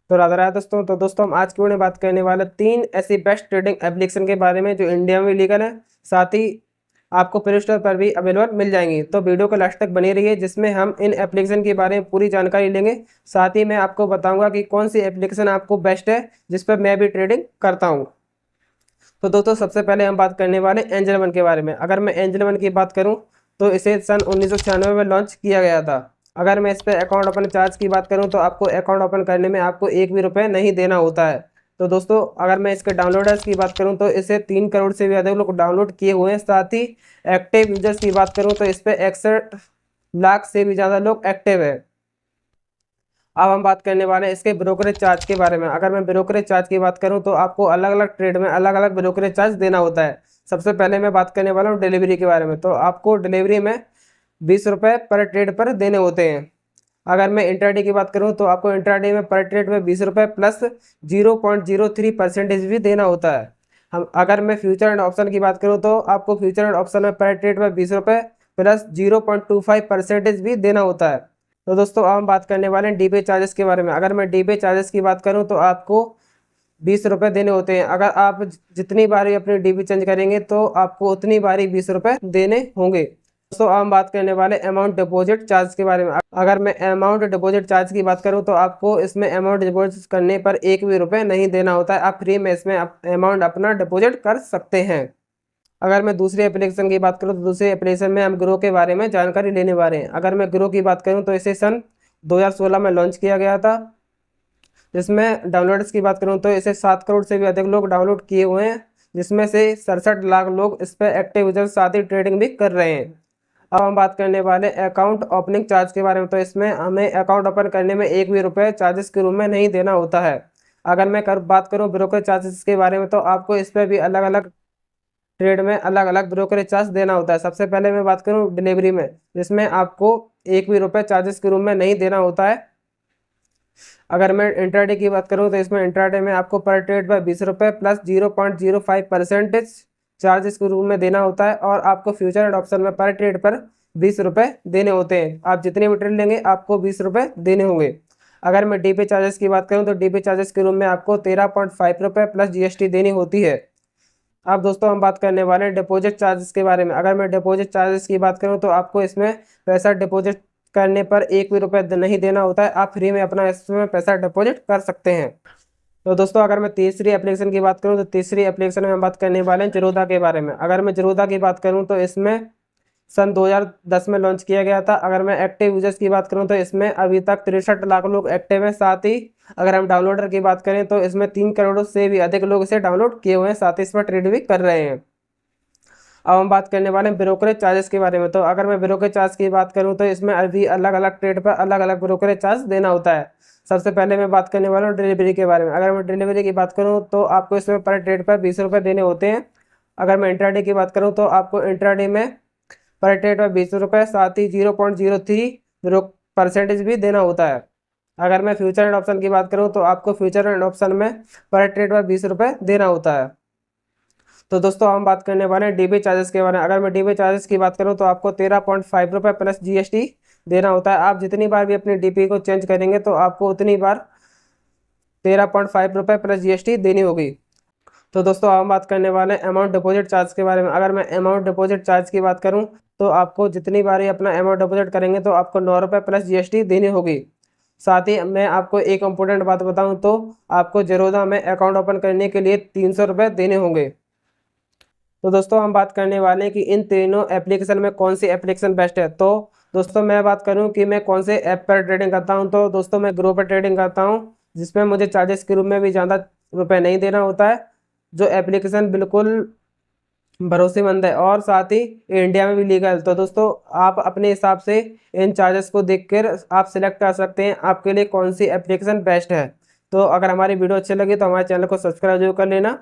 तो राधा राधा दोस्तों। हम आज की वीडियो में बात करने वाले 3 ऐसी बेस्ट ट्रेडिंग एप्लीकेशन के बारे में जो इंडिया में लीगल है, साथ ही आपको प्ले स्टोर पर भी अवेलेबल मिल जाएंगी। तो वीडियो को लास्ट तक बनी रहिए, जिसमें हम इन एप्लीकेशन के बारे में पूरी जानकारी लेंगे। साथ ही मैं आपको बताऊंगा कि कौन सी एप्लीकेशन आपको बेस्ट है जिस पर मैं भी ट्रेडिंग करता हूँ। तो दोस्तों सबसे पहले हम बात करने वाले एंजल वन के बारे में। अगर मैं एंजल वन की बात करूँ तो इसे सन 1996 में लॉन्च किया गया था। अगर मैं इस पर अकाउंट ओपन चार्ज की बात करूं तो आपको अकाउंट ओपन करने में आपको एक भी रुपये नहीं देना होता है। तो दोस्तों अगर मैं इसके डाउनलोडर्स की बात करूं तो इसे 3 करोड़ से भी अधिक लोग डाउनलोड किए हुए हैं। साथ ही एक्टिव यूजर्स की बात करूं तो इस पर 61 लाख से भी ज़्यादा लोग एक्टिव है। अब हम बात करने वाले हैं इसके ब्रोकरेज चार्ज के बारे में। अगर मैं ब्रोकरेज चार्ज की बात करूं तो आपको अलग अलग ट्रेड में अलग अलग ब्रोकरेज चार्ज देना होता है। सबसे पहले मैं बात करने वाला हूं डिलीवरी के बारे में। तो आपको डिलीवरी में 20 रुपये पर ट्रेड पर देने होते हैं। अगर मैं इंट्राडे की बात करूं तो आपको इंट्राडे में पर ट्रेड में 20 रुपये प्लस 0.03% भी देना होता है। हम अगर मैं फ्यूचर एंड ऑप्शन की बात करूं तो आपको फ्यूचर एंड ऑप्शन में पर ट्रेड में 20 रुपये प्लस 0.25% भी देना होता है। तो दोस्तों अब हम बात करने वाले हैं डीबी चार्जेस के बारे में। अगर मैं डीबी चार्जेस की बात करूं तो आपको 20 रुपये देने होते हैं। अगर आप जितनी बारी अपनी डीबी चेंज करेंगे तो आपको उतनी बारी 20 रुपये देने होंगे। दोस्तों अब हम बात करने वाले अमाउंट डिपॉजिट चार्ज के बारे में। अगर मैं अमाउंट डिपॉजिट चार्ज की बात करूं तो आपको इसमें अमाउंट डिपॉजिट करने पर एक भी रुपये नहीं देना होता है। आप फ्री में इसमें अमाउंट अपना डिपॉजिट कर सकते हैं। अगर मैं दूसरी एप्लीकेशन की बात करूं तो दूसरी एप्लीकेशन में हम ग्रो के बारे में जानकारी लेने वाले हैं। अगर मैं ग्रो की बात करूं तो इसे सन 2016 में लॉन्च किया गया था। जिसमें डाउनलोड्स की बात करूं तो इसे 7 करोड़ से भी अधिक लोग डाउनलोड किए हुए हैं, जिसमें से 67 लाख लोग इस पर एक्टिव यूजर साथ ही ट्रेडिंग भी कर रहे हैं। अब हम बात करने वाले अकाउंट ओपनिंग चार्ज के बारे में। तो इसमें हमें अकाउंट ओपन करने में एक भी रुपये चार्जेस के रूप में नहीं देना होता है। अगर मैं बात करूं ब्रोकर चार्जेस के बारे में तो आपको इस पर भी अलग अलग ट्रेड में अलग अलग ब्रोकरेज चार्ज देना होता है। सबसे पहले मैं बात करूं डिलीवरी में, जिसमें आपको एक भी रुपये चार्जेस के रूप में नहीं देना होता है। अगर मैं इंट्राडे की बात करूं तो इसमें इंट्राडे में आपको पर ट्रेड पर 20 रुपये प्लस 0.05% चार्जेस के रूप में देना होता है। और आपको फ्यूचर एंड ऑप्शन में पर ट्रेड पर 20 रुपये देने होते हैं। आप जितने भी ट्रेड लेंगे आपको 20 रुपये देने होंगे। अगर मैं डीपी चार्जेस की बात करूं तो डीपी चार्जेस के रूप में आपको 13.5 रुपये प्लस जीएसटी देनी होती है। अब दोस्तों हम बात करने वाले हैं डिपॉजिट चार्जेस के बारे में। अगर मैं डिपॉजिट चार्जेस की बात करूं तो आपको इसमें पैसा डिपॉजिट करने पर एक भी रुपये नहीं देना होता है। आप फ्री में अपना इसमें पैसा डिपॉजिट कर सकते हैं। तो दोस्तों अगर मैं तीसरी एप्लीकेशन की बात करूं तो तीसरी एप्लीकेशन में हम बात करने वाले हैं जरोधा के बारे में। अगर मैं जरोधा की बात करूं तो इसमें सन 2010 में लॉन्च किया गया था। अगर मैं एक्टिव यूजर्स की बात करूं तो इसमें अभी तक 63 लाख लोग एक्टिव हैं। साथ ही अगर हम डाउनलोडर की बात करें तो इसमें 3 करोड़ से भी अधिक लोग इसे डाउनलोड किए हुए हैं, साथ ही इस पर ट्रेड भी कर रहे हैं। अब हम बात करने वाले हैं ब्रोकरेज चार्जेस के बारे में। तो अगर मैं ब्रोकरेज चार्ज की बात करूं तो इसमें अभी अलग अलग ट्रेड पर अलग अलग ब्रोकरेज चार्ज देना होता है। सबसे पहले मैं बात करने वाला हूँ डिलीवरी के बारे में। अगर मैं डिलीवरी की बात करूँ तो आपको इसमें पर ट्रेड पर 20 रुपये देने होते हैं। अगर मैं इंट्राडे की बात करूँ तो आपको इंट्राडे में पर ट्रेड पर 20 रुपये साथ ही 0.03% भी देना होता है। अगर मैं फ्यूचर एंड ऑप्शन की बात करूँ तो आपको फ्यूचर एंड ऑप्शन में पर ट्रेड पर 20 रुपये देना होता है। तो दोस्तों हम बात करने वाले हैं डीबी चार्जेस के बारे में। अगर मैं डीबी चार्जेस की बात करूं तो आपको 13.5 रुपये प्लस जीएसटी देना होता है। आप जितनी बार भी अपनी डीपी को चेंज करेंगे तो आपको उतनी बार 13.5 रुपये प्लस जीएसटी देनी होगी। तो दोस्तों हम बात करने वाले हैं अमाउंट डिपॉजिट चार्ज के बारे में। अगर मैं अमाउंट डिपॉजिट चार्ज की बात करूँ तो आपको जितनी बार अपना अमाउंट डिपॉजिट करेंगे तो आपको 9 रुपये प्लस जीएसटी देनी होगी। साथ ही मैं आपको एक इंपॉर्टेंट बात बताऊं तो आपको जरोधा में अकाउंट ओपन करने के लिए 300 रुपये देने होंगे। तो दोस्तों हम बात करने वाले हैं कि इन तीनों एप्लीकेशन में कौन सी एप्लीकेशन बेस्ट है। तो दोस्तों मैं बात करूं कि मैं कौन से ऐप पर ट्रेडिंग करता हूं तो दोस्तों मैं ग्रो पर ट्रेडिंग करता हूं, जिसमें मुझे चार्जेस के रूप में भी ज़्यादा रुपए नहीं देना होता है। जो एप्लीकेशन बिल्कुल भरोसेमंद है और साथ ही इंडिया में भी लीगल। तो दोस्तों आप अपने हिसाब से इन चार्जेस को देखकर आप सिलेक्ट कर सकते हैं आपके लिए कौन सी एप्लीकेशन बेस्ट है। तो अगर हमारी वीडियो अच्छी लगी तो हमारे चैनल को सब्सक्राइब जरूर कर लेना।